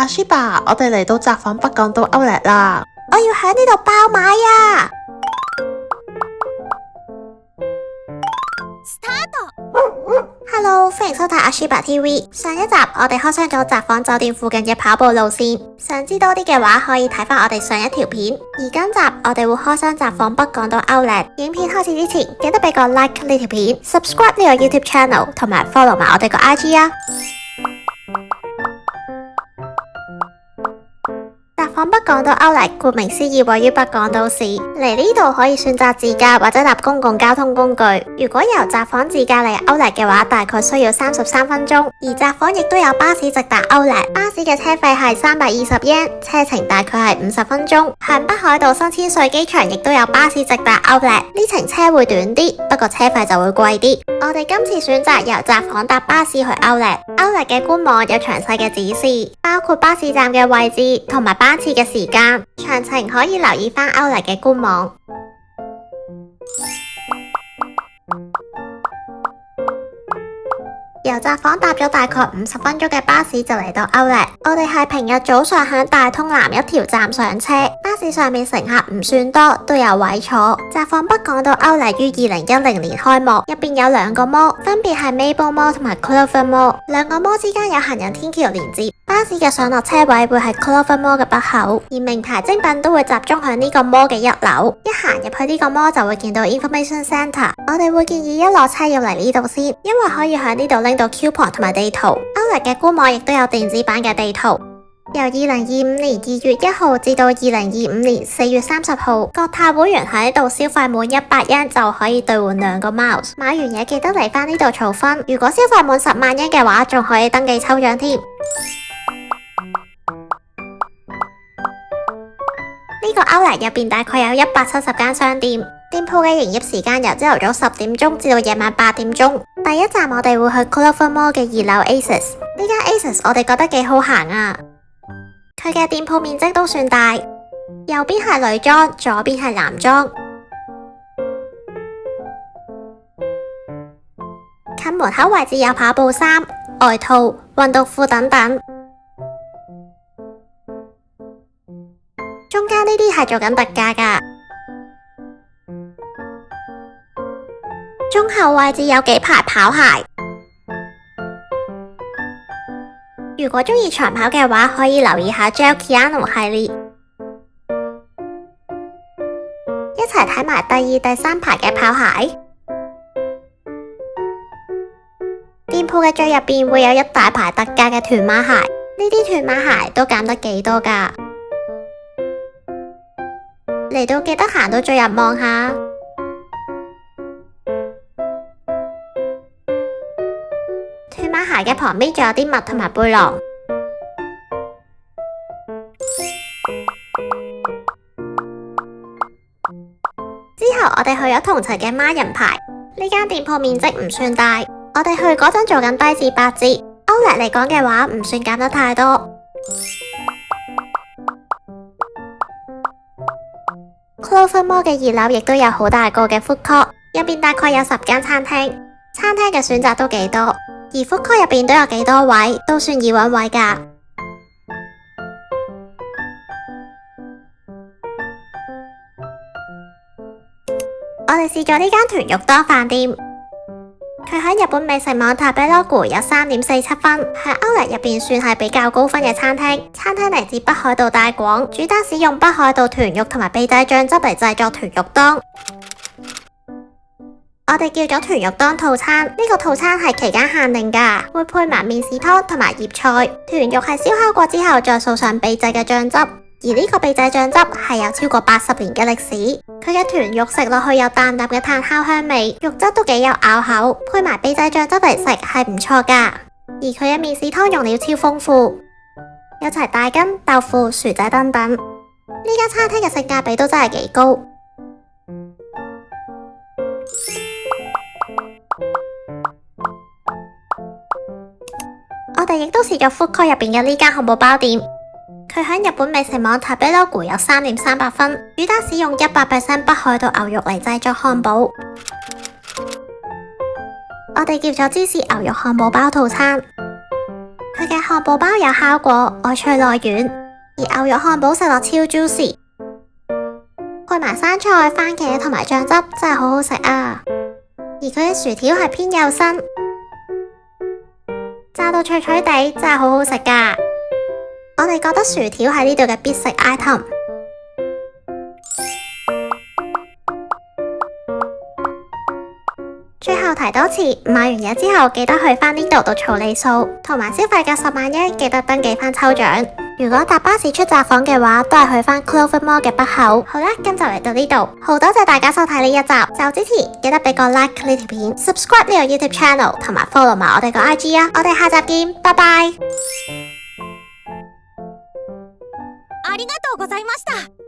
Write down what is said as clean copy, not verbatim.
阿舒爸，我哋嚟到札幌北港島Outlet啦！我要喺呢度爆買啊！Hello， 歡迎收睇阿舒爸 TV。上一集我哋開箱咗札幌酒店附近嘅跑步路線，想知多啲嘅話可以睇翻我哋上一條片。而今集我哋會開箱札幌北港島Outlet。影片開始之前，記得俾個 like 呢條片 ，subscribe 呢個 YouTube channel， 同埋 follow 埋我哋個 IG 啊！札幌北港島Outlet，顧名思義位於北港島市，嚟呢度可以選擇自駕或者搭公共交通工具。如果由札幌自駕嚟Outlet嘅話，大概需要33分鐘。而札幌亦都有巴士直達Outlet，巴士嘅車費係320 yen，車程大概係50分鐘。向北海道新千歲機場亦都有巴士直達Outlet，呢程車會短啲，不過車費就會貴啲。我哋今次選擇由札幌搭巴士去Outlet，Outlet嘅官網有詳細嘅指示，包括巴士站嘅位置同埋班次嘅時間，詳情可以留意返Outlet嘅官網。由札幌搭咗大概50分鐘嘅巴士就嚟到Outlet，我哋係平日早上響大通南一條站上車，巴士上面乘客唔算多，都有位坐。札幌北港島Outlet於2010年開幕，入邊有兩個 mall， 分別係 Maple Mall 同埋 Clover Mall， 兩個 mall 之間有行人天橋連接。巴士嘅上落車位會係 Clover Mall 嘅北口，而名牌精品都會集中喺呢個 mall 嘅一樓。一行入去呢個 mall 就會見到 Information Center， 我哋會建議一落車要嚟呢度先，因為可以喺呢度拎到 coupon 同埋地圖。Outlet 嘅官網亦都有電子版嘅地圖。由2025年2月1號至到2025年4月30號，國泰會員喺度消費滿100 yen 就可以兌換2個 miles。買完嘢記得嚟返呢度儲分，如果消費滿10萬 yen 嘅話，仲可以登記抽獎添。呢個Outlet入邊大概有170間商店，店鋪嘅營業時間由朝頭早10點鐘至到夜晚8點鐘。第一站我哋會去 Clover Mall 嘅2樓 Aces， 呢間 Aces 我哋覺得幾好行啊，佢嘅店鋪面積都算大，右邊係女裝，左邊係男裝，近門口位置有跑步衫、外套、運動褲等等。中間呢啲係做緊特價㗎，中後位置有幾排跑鞋。如果鍾意長跑嘅話，可以留意下 Gel Keanu 系列。一齊睇埋第2、第3排嘅跑鞋。店鋪嘅最入邊會有一大排特價嘅屯馬鞋，呢啲屯馬鞋都減得幾多㗎。嚟到記得行到最入望下，屯馬鞋嘅旁邊仲有啲襪同埋背囊。之後我哋去咗同齊嘅孖人牌，呢間店鋪面積唔算大，我哋去嗰陣做緊低至8折，Outlet嚟講嘅話唔算減得太多。Clover Mall 嘅2樓亦都有好大個嘅 food court， 入邊大概有10間餐廳，餐廳嘅選擇都幾多，而 food court 入邊都有幾多位，都算易搵位㗎。我哋試咗呢間豚肉多飯店，佢喺日本美食網 Tabelog 有3.47分，喺Outlet入邊算係比較高分嘅餐廳。餐廳嚟自北海道大廣，主打使用北海道豚肉同埋秘製醬汁嚟製作豚肉當。我哋叫咗豚肉當套餐，呢個套餐係期間限定㗎，會配埋麵豉湯同埋醃菜。豚肉係燒烤過之後再掃上秘製嘅醬汁，而呢個秘製醬汁係有超過80年嘅歷史。佢嘅豚肉食落去有淡淡嘅炭烤香味，肉質都幾有咬口，配埋秘製醬汁嚟食係唔錯㗎。而佢嘅麵豉湯用料超豐富，有齊大根、豆腐、薯仔等等。呢間餐廳嘅性價比都真係幾高。我哋亦都試咗 food court 入邊嘅呢間漢堡包店，佢喺日本美食網 Tabelog 有3.38分，主打使用100% 北海道牛肉嚟製作漢堡。我哋叫咗芝士牛肉漢堡包套餐，佢佢嘅漢堡包有烤過，外脆內軟，而牛肉漢堡食落超 juicy， 配埋生菜、番茄同埋醬汁，真係好好食啊！而佢嘅薯條係偏幼身，炸到脆脆地，真係好好食噶。我哋覺得薯條係呢度嘅必食 item。最後提多次，買完嘢之後記得去返呢度儲里數，同埋消費嘅10萬1記得登記返抽獎。如果搭巴士出札幌嘅話，都係去返 Clover Mall 嘅北口。好啦，咁就嚟到呢度，好多謝大家收睇呢一集。就支持記得俾個 like 呢條片 ，subscribe 呢個 YouTube channel， 同埋 follow 埋我哋個 IG 啊！我哋下集見，拜拜。ありがとうございました。